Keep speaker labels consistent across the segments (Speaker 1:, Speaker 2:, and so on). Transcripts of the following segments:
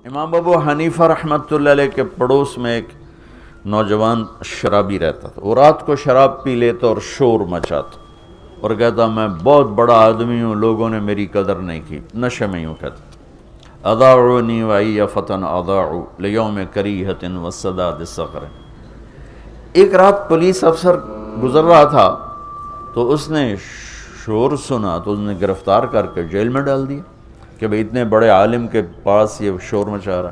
Speaker 1: امام ابو حنیفہ رحمۃ اللہ علیہ کے پڑوس میں ایک نوجوان شرابی رہتا تھا۔ وہ رات کو شراب پی لیتا اور شور مچاتا اور کہتا میں بہت بڑا آدمی ہوں، لوگوں نے میری قدر نہیں کی۔ نشے میں یوں کہتا تھا اضاعونی وعی فتن اضاعوا لیوم کریہۃ وسداد صخر۔ ایک رات پولیس افسر گزر رہا تھا تو اس نے شور سنا تو اس نے گرفتار کر کے جیل میں ڈال دیا کہ بھئی اتنے بڑے عالم کے پاس یہ شور مچا رہا۔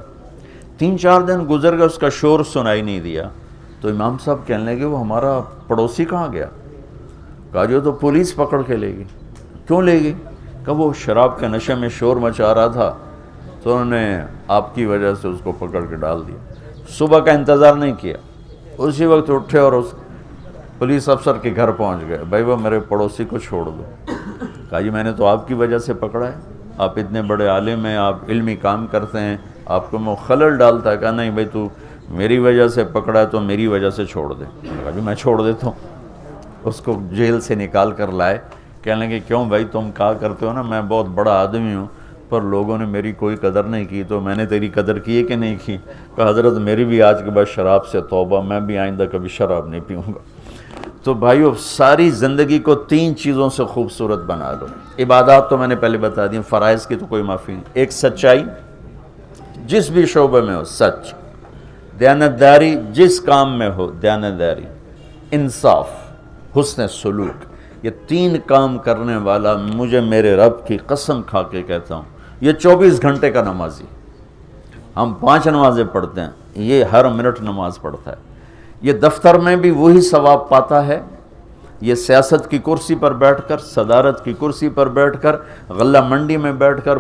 Speaker 1: 3-4 دن گزر گئے، اس کا شور سنائی نہیں دیا تو امام صاحب کہنے لگے وہ ہمارا پڑوسی کہاں گیا؟ کہا جو تو پولیس پکڑ کے لے گی۔ کیوں لے گی؟ کہ وہ شراب کے نشے میں شور مچا رہا تھا تو انہوں نے آپ کی وجہ سے اس کو پکڑ کے ڈال دیا۔ صبح کا انتظار نہیں کیا، اسی وقت اٹھے اور اس پولیس افسر کے گھر پہنچ گئے۔ بھائی وہ میرے پڑوسی کو چھوڑ دو۔ کہا جی میں نے تو آپ کی وجہ سے پکڑا ہے، آپ اتنے بڑے عالم ہیں، آپ علمی کام کرتے ہیں، آپ کو میں خلل ڈالتا ہے۔ کہا نہیں بھائی تو میری وجہ سے پکڑا ہے تو میری وجہ سے چھوڑ دے۔ کہا جی میں چھوڑ دیتا ہوں۔ اس کو جیل سے نکال کر لائے۔ کہنے لگے کیوں بھائی تم کہا کرتے ہو نا میں بہت بڑا آدمی ہوں پر لوگوں نے میری کوئی قدر نہیں کی، تو میں نے تیری قدر کی ہے کہ نہیں کی؟ کہا حضرت میری بھی آج کے بعد شراب سے توبہ، میں بھی آئندہ کبھی شراب نہیں پیوں گا۔ تو بھائیو ساری زندگی کو 3 چیزوں سے خوبصورت بنا لو۔ عبادات تو میں نے پہلے بتا دی، فرائض کی تو کوئی معافی نہیں۔ ایک سچائی، جس بھی شعبے میں ہو سچ، دیانتداری، جس کام میں ہو دیانتداری، انصاف، حسن سلوک۔ یہ 3 کام کرنے والا مجھے میرے رب کی قسم کھا کے کہتا ہوں یہ 24 گھنٹے کا نمازی۔ ہم 5 نمازیں پڑھتے ہیں، یہ ہر منٹ نماز پڑھتا ہے۔ یہ دفتر میں بھی وہی ثواب پاتا ہے، یہ سیاست کی کرسی پر بیٹھ کر، صدارت کی کرسی پر بیٹھ کر، غلہ منڈی میں بیٹھ کر،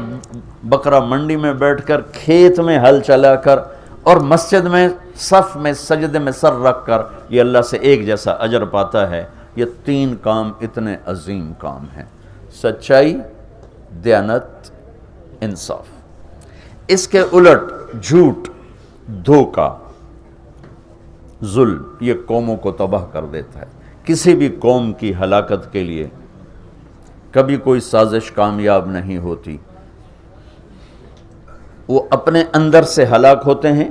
Speaker 1: بکرا منڈی میں بیٹھ کر، کھیت میں ہل چلا کر اور مسجد میں صف میں سجدے میں سر رکھ کر یہ اللہ سے ایک جیسا اجر پاتا ہے۔ یہ 3 کام اتنے عظیم کام ہیں، سچائی، دیانت، انصاف۔ اس کے الٹ جھوٹ، دھوکہ، ظلم یہ قوموں کو تباہ کر دیتا ہے۔ کسی بھی قوم کی ہلاکت کے لیے کبھی کوئی سازش کامیاب نہیں ہوتی، وہ اپنے اندر سے ہلاک ہوتے ہیں،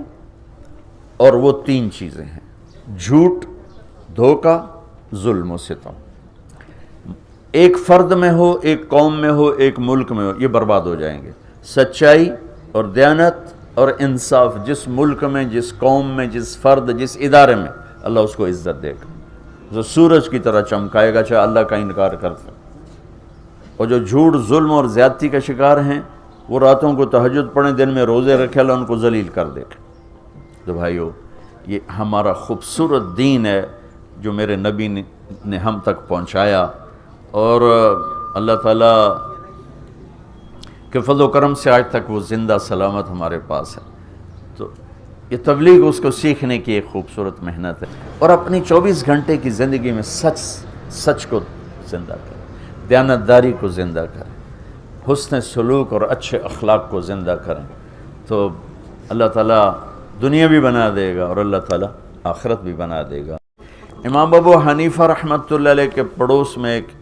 Speaker 1: اور وہ 3 چیزیں ہیں: جھوٹ، دھوکہ، ظلم و ستم۔ ایک فرد میں ہو، ایک قوم میں ہو، ایک ملک میں ہو، یہ برباد ہو جائیں گے۔ سچائی اور دیانت اور انصاف جس ملک میں، جس قوم میں، جس فرد، جس ادارے میں، اللہ اس کو عزت دے گا، جو سورج کی طرح چمکائے گا چاہے اللہ کا انکار کرتے۔ اور جو جھوٹ، ظلم اور زیادتی کا شکار ہیں وہ راتوں کو تہجد پڑھیں، دن میں روزے رکھے، اللہ ان کو ذلیل کر دے گا۔ تو بھائیو یہ ہمارا خوبصورت دین ہے جو میرے نبی نے ہم تک پہنچایا، اور اللہ تعالیٰ کہ فضل و کرم سے آج تک وہ زندہ سلامت ہمارے پاس ہے۔ تو یہ تبلیغ اس کو سیکھنے کی ایک خوبصورت محنت ہے، اور اپنی 24 گھنٹے کی زندگی میں سچ کو زندہ کریں، دیانتداری کو زندہ کریں، حسن سلوک اور اچھے اخلاق کو زندہ کریں، تو اللہ تعالیٰ دنیا بھی بنا دے گا اور اللہ تعالیٰ آخرت بھی بنا دے گا۔ امام ابو حنیفہ رحمۃ اللہ علیہ کے پڑوس میں ایک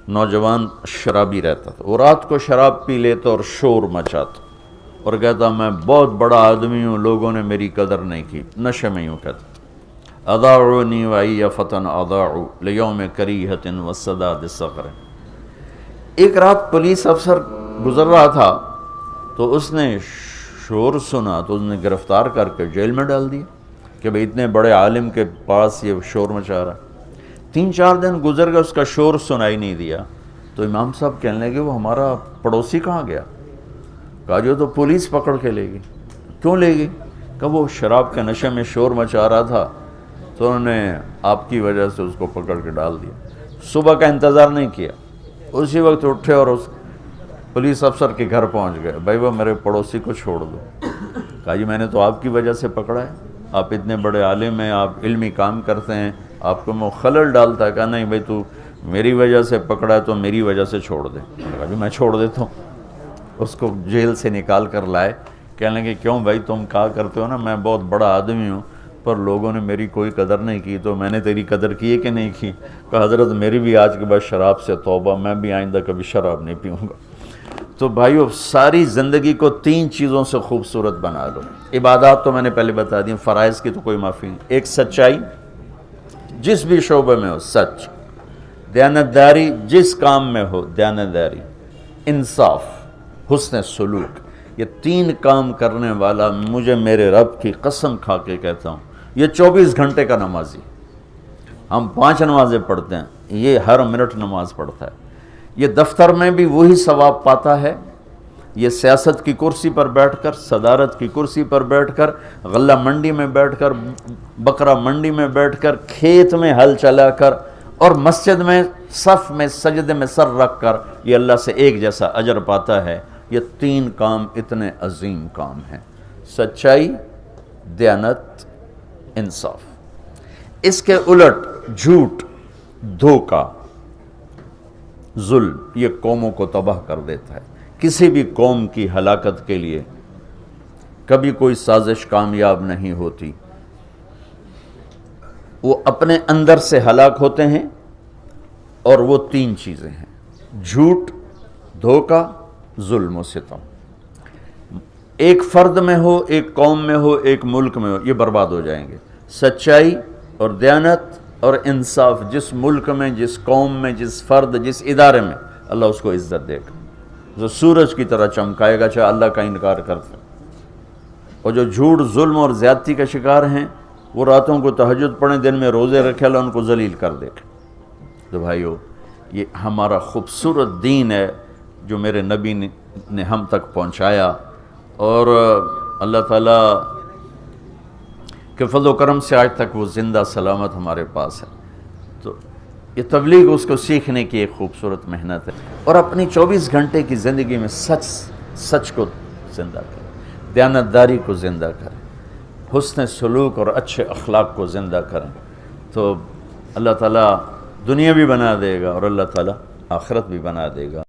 Speaker 1: نوجوان شرابی رہتا تھا۔ وہ رات کو شراب پی لیتا اور شور مچاتا اور کہتا میں بہت بڑا آدمی ہوں، لوگوں نے میری قدر نہیں کی۔ نشے میں یوں کہتا تھا اضاعونی وعی فتن اضاعوا لیوم کریہۃ وسداد صخر۔ ایک رات پولیس افسر گزر رہا تھا تو اس نے شور سنا تو اس نے گرفتار کر کے جیل میں ڈال دیا کہ بھئی اتنے بڑے عالم کے پاس یہ شور مچا رہا۔ 3-4 دن گزر گئے، اس کا شور سنائی نہیں دیا تو امام صاحب کہنے لگے وہ ہمارا پڑوسی کہاں گیا؟ کہا جو تو پولیس پکڑ کے لے گی۔ کیوں لے گی؟ کہ وہ شراب کے نشے میں شور مچا رہا تھا تو انہوں نے آپ کی وجہ سے اس کو پکڑ کے ڈال دیا۔ صبح کا انتظار نہیں کیا، اسی وقت اٹھے اور اس پولیس افسر کے گھر پہنچ گئے۔ بھائی وہ میرے پڑوسی کو چھوڑ دو۔ کہا جی میں نے تو آپ کی وجہ سے پکڑا ہے، آپ اتنے بڑے عالم ہیں، آپ علمی کام کرتے ہیں، آپ کو میں خلل ڈالتا ہے۔ کہا نہیں بھائی تو میری وجہ سے پکڑا ہے تو میری وجہ سے چھوڑ دے۔ کہا جی میں چھوڑ دیتا ہوں۔ اس کو جیل سے نکال کر لائے۔ کہنے لگے کیوں بھائی تم کہا کرتے ہو نا میں بہت بڑا آدمی ہوں پر لوگوں نے میری کوئی قدر نہیں کی، تو میں نے تیری قدر کی ہے کہ نہیں کی؟ کہا حضرت میری بھی آج کے بعد شراب سے توبہ، میں بھی آئندہ کبھی شراب نہیں پیوں گا۔ تو بھائیو ساری زندگی کو 3 چیزوں سے خوبصورت بنا لو۔ عبادات تو میں نے پہلے بتا دی، فرائض کی تو کوئی معافی نہیں۔ ایک سچائی، جس بھی شعبے میں ہو سچ، دیانتداری جس کام میں ہو دیانتداری، انصاف، حسن سلوک، یہ 3 کام کرنے والا مجھے میرے رب کی قسم کھا کے کہتا ہوں یہ 24 گھنٹے کا نمازی۔ ہم 5 نمازیں پڑھتے ہیں، یہ ہر منٹ نماز پڑھتا ہے، یہ دفتر میں بھی وہی ثواب پاتا ہے، یہ سیاست کی کرسی پر بیٹھ کر، صدارت کی کرسی پر بیٹھ کر، غلہ منڈی میں بیٹھ کر، بکرا منڈی میں بیٹھ کر، کھیت میں ہل چلا کر، اور مسجد میں صف میں سجدے میں سر رکھ کر یہ اللہ سے ایک جیسا اجر پاتا ہے۔ یہ 3 کام اتنے عظیم کام ہیں، سچائی، دیانت، انصاف۔ اس کے الٹ جھوٹ، دھوکہ، ظلم، یہ قوموں کو تباہ کر دیتا ہے۔ کسی بھی قوم کی ہلاکت کے لیے کبھی کوئی سازش کامیاب نہیں ہوتی، وہ اپنے اندر سے ہلاک ہوتے ہیں، اور وہ 3 چیزیں ہیں: جھوٹ، دھوکہ، ظلم و ستم۔ ایک فرد میں ہو، ایک قوم میں ہو، ایک ملک میں ہو، یہ برباد ہو جائیں گے۔ سچائی اور دیانت اور انصاف جس ملک میں، جس قوم میں، جس فرد، جس ادارے میں، اللہ اس کو عزت دے گا، جو سورج کی طرح چمکائے گا چاہے اللہ کا انکار کرتے۔ اور جو جھوٹ، ظلم اور زیادتی کا شکار ہیں، وہ راتوں کو تہجد پڑھیں، دن میں روزے رکھے، اللہ ان کو ذلیل کر دے گا۔ تو بھائیو، یہ ہمارا خوبصورت دین ہے جو میرے نبی نے ہم تک پہنچایا، اور اللہ تعالیٰ کہ فضل و کرم سے آج تک وہ زندہ سلامت ہمارے پاس ہے۔ تو یہ تبلیغ اس کو سیکھنے کی ایک خوبصورت محنت ہے، اور اپنی 24 گھنٹے کی زندگی میں سچ کو زندہ کریں، دیانتداری کو زندہ کریں، حسن سلوک اور اچھے اخلاق کو زندہ کریں، تو اللہ تعالیٰ دنیا بھی بنا دے گا اور اللہ تعالیٰ آخرت بھی بنا دے گا۔